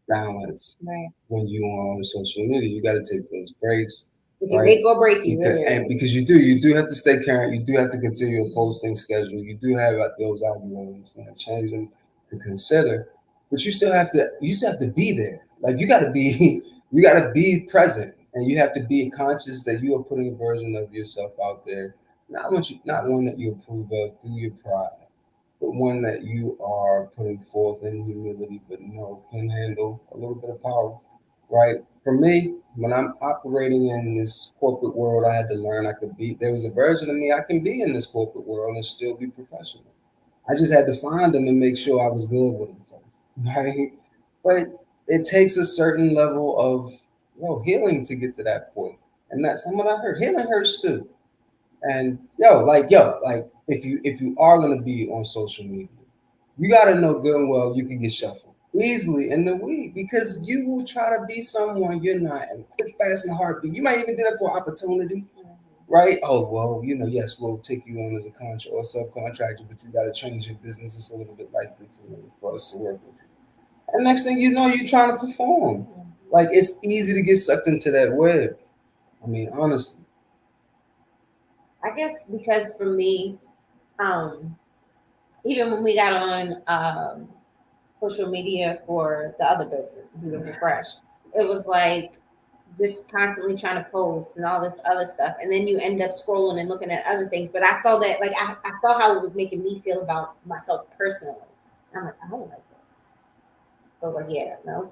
balance. Right. When you are on social media. You got to take those breaks. It can make or break you. And because you do have to stay current. You do have to continue a posting schedule. You do have those algorithms when to change them to consider. But you still have to be there. Like you got to be present. And you have to be conscious that you are putting a version of yourself out there, not one that you approve of through your pride, but one that you are putting forth in humility, but can handle a little bit of power, right? For me, when I'm operating in this corporate world, I had to learn there was a version of me I can be in this corporate world and still be professional. I just had to find them and make sure I was good with them, right? But it takes a certain level of healing to get to that point. And that's some of that hurt. Healing hurts too. And if you are gonna be on social media, you got to know good and well you can get shuffled easily in the week because you will try to be someone you're not and quick, fast, and heartbeat. You might even do that for opportunity, right? Oh, well, yes, we'll take you on as a contract or subcontractor, but you got to change your business. It's a little bit like this for us to work with you. And next thing you know, you're trying to perform. Like, it's easy to get sucked into that web. I mean, honestly. I guess because for me, even when we got on social media for the other business, Beautiful Fresh, it was like just constantly trying to post and all this other stuff. And then you end up scrolling and looking at other things. But I saw that, like, I saw how it was making me feel about myself personally. I'm like, I don't like this. So I was like, yeah, no,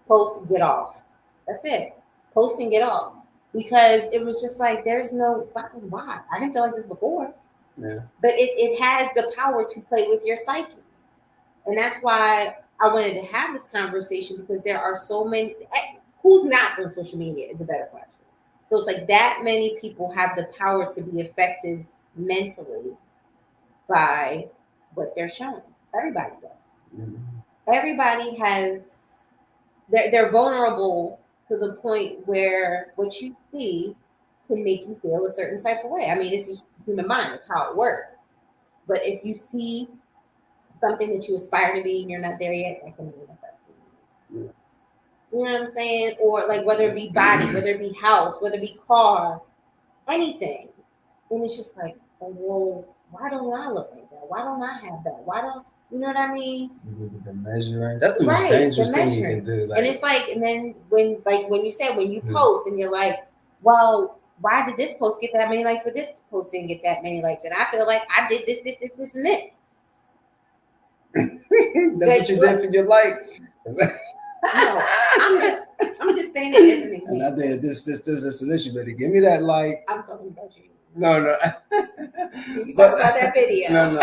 post, get off. That's it. Post and get off. Because it was just like, there's no, why? I didn't feel like this before. Yeah. But it has the power to play with your psyche. And that's why I wanted to have this conversation because there are so many. Who's not on social media is a better question. So it's like that many people have the power to be affected mentally by what they're showing. Everybody does. Mm-hmm. Everybody has. They're vulnerable to the point where what you see can make you feel a certain type of way. I mean, it's just human mind. It's how it works. But if you see something that you aspire to be and you're not there yet, that can really affect you. Yeah. You know what I'm saying? Or like whether it be body, whether it be house, whether it be car, anything. And it's just like, oh, well, why don't I look like that? Why don't I have that? Why don't you know what I mean? The measuring. That's the most dangerous thing you can do. Like, and it's like, and then when you said when you post and you're like, well, why did this post get that many likes, but this post didn't get that many likes? And I feel like I did this, and this. That's what you did for your life. No, I'm just saying it as an example. And I did this, and this. You better give me that like. I'm talking about you. No. You talk about that video. No.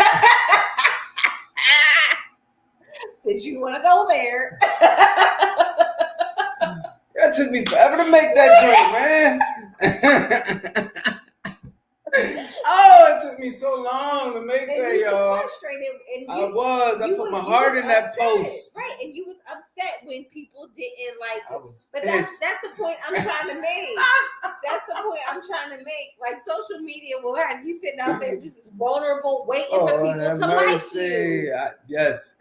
Since you want to go there. That took me forever to make that joint, man. Oh, it took me so long to make that, y'all. I put my heart in that post. Right, and you was upset when people didn't like it. I was but pissed. That's the point I'm trying to make. That's the point I'm trying to make. Like, social media will have you sitting out there just as vulnerable, waiting for people to like you. Yes.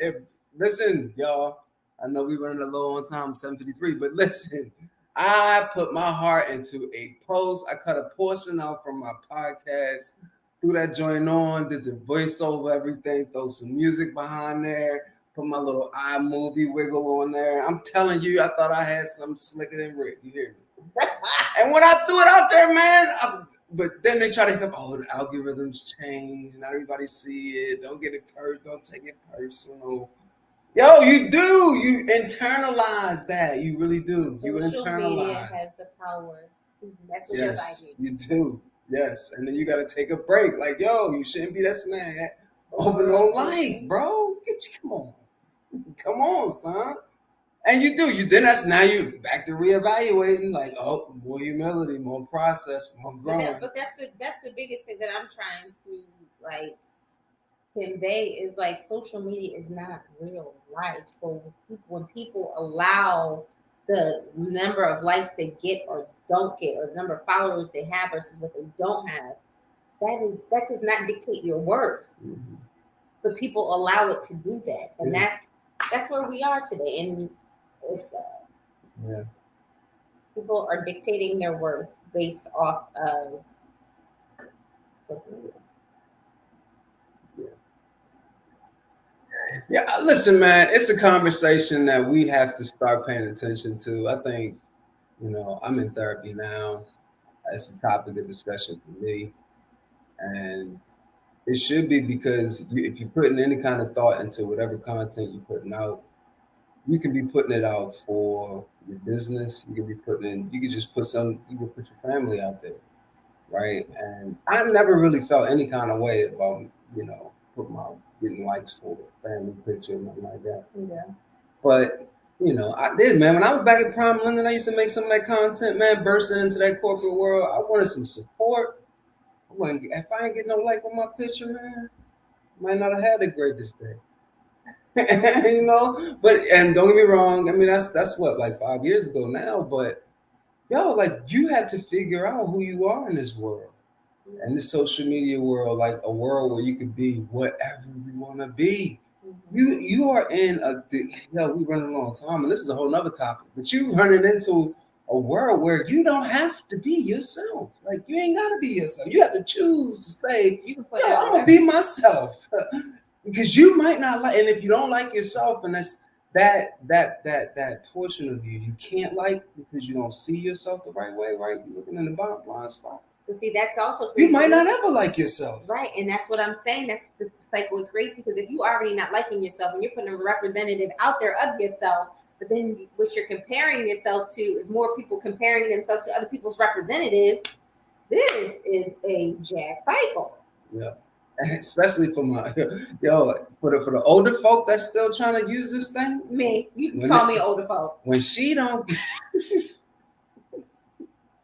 Listen, y'all. I know we're running a low on time, 7:53, but listen. I put my heart into a post. I cut a portion out from my podcast, threw that joint on, did the voiceover, everything, throw some music behind there, put my little iMovie wiggle on there. I'm telling you, I thought I had something slicker than Rick. You hear me? And when I threw it out there, man, but then they try to hit up, the algorithms change, not everybody see it. Don't get it hurt. Don't take it personal. Yo, you do. You internalize that. You really do. Social media has the power. That's what you're like. You do. Yes. And then you got to take a break. Like, yo, you shouldn't be that mad over no like, bro. Come on, son. And you do. Now you back to reevaluating. Like, more humility, more process, more growing. But that's the biggest thing that I'm trying to like convey is like social media is not real life. So when people allow the number of likes they get or don't get, or the number of followers they have versus what they don't have, that does not dictate your worth. Mm-hmm. But people allow it to do that, and that's where we are today. And it's people are dictating their worth based off of social media. Yeah, listen, man, it's a conversation that we have to start paying attention to. I think, I'm in therapy now. It's a topic of discussion for me. And it should be because if you're putting any kind of thought into whatever content you're putting out, you can be putting it out for your business. You can just put your family out there, right? And I never really felt any kind of way about, getting likes for a family picture and nothing like that. Yeah. But, I did, man. When I was back at Prime London, I used to make some of that content, man, bursting into that corporate world. I wanted some support. If I ain't get no like on my picture, man, I might not have had the greatest day. You know, but and don't get me wrong. I mean, that's what like 5 years ago now. But yo, like you have to figure out who you are in this world, in the social media world, like a world where you could be whatever you want to be. You are in we running a long time, and this is a whole nother topic. But you running into a world where you don't have to be yourself. Like you ain't gotta be yourself. You have to choose to say, You can yo, I'm gonna be myself. Because you might not like, and if you don't like yourself, and that's that portion of you can't like because you don't see yourself the right way, right? You're looking in the blind spot. But see, that's also you might not ever like yourself, right? And that's what I'm saying. That's the cycle it creates, because if you already not liking yourself and you're putting a representative out there of yourself, but then what you're comparing yourself to is more people comparing themselves to other people's representatives. This is a jack cycle. Yeah. Especially for my for the older folk that's still trying to use this thing. Me, you can call me older folk. When she don't,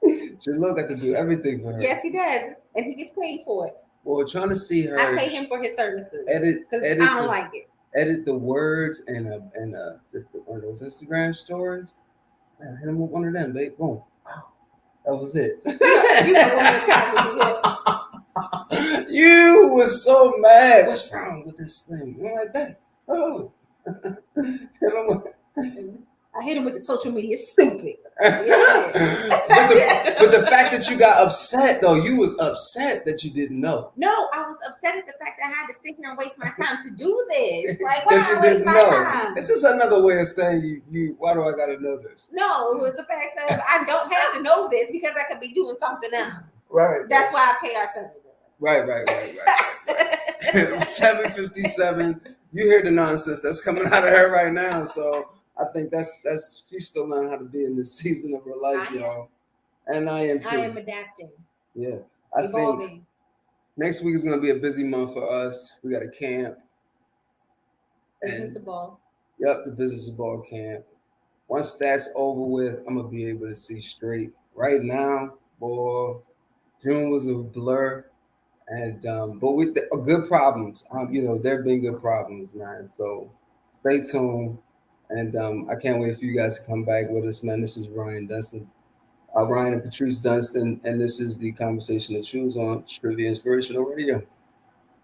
Jalil got to do everything for her. Yes, he does, and he gets paid for it. Well, trying to see her. I pay him for his services. Because I don't like it. Edit the words and just one of those Instagram stories. Man, hit him with one of them, babe. Boom. Wow. That was it. You know what You was so mad. What's wrong with this thing? I'm like that. Oh. I hit him with the social media stupid. Yeah. but the fact that you got upset though, you was upset that you didn't know. No, I was upset at the fact that I had to sit here and waste my time to do this. Like, why I waste my time? It's just another way of saying you. Why do I got to know this? No, it was the fact of I don't have to know this because I could be doing something else. Right. That's why I pay our senator. Right. 7:57. You hear the nonsense that's coming out of her right now. So I think that's she's still learning how to be in this season of her life, y'all. And I am too. I am adapting. Yeah. Evolving. Think next week is going to be a busy month for us. We got a camp. Business of ball. Yep, the business of ball camp. Once that's over with, I'm going to be able to see straight. Right now, boy, June was a blur. And but with good problems, there have been good problems, man. So stay tuned, and I can't wait for you guys to come back with us, man. This is Ryan Dunston, Ryan and Patrice Dunston, and this is the Conversation of Truths on Trivia Inspirational Radio.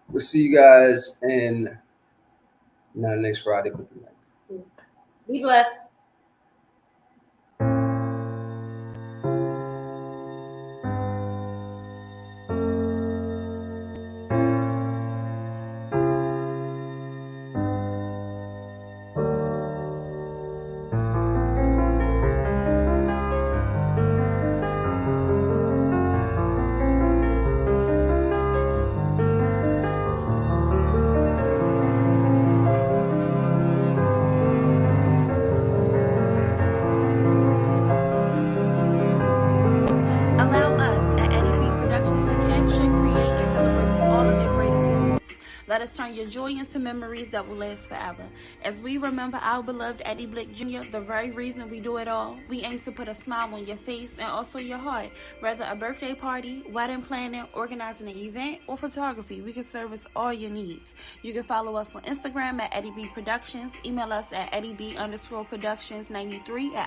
We'll see you guys not next Friday, but the next. Be blessed. Let us turn your joy into memories that will last forever. As we remember our beloved Eddie Blick Jr., the very reason we do it all, we aim to put a smile on your face and also your heart. Whether a birthday party, wedding planning, organizing an event, or photography, we can service all your needs. You can follow us on Instagram at Eddie B Productions, email us at eddieb_productions93 at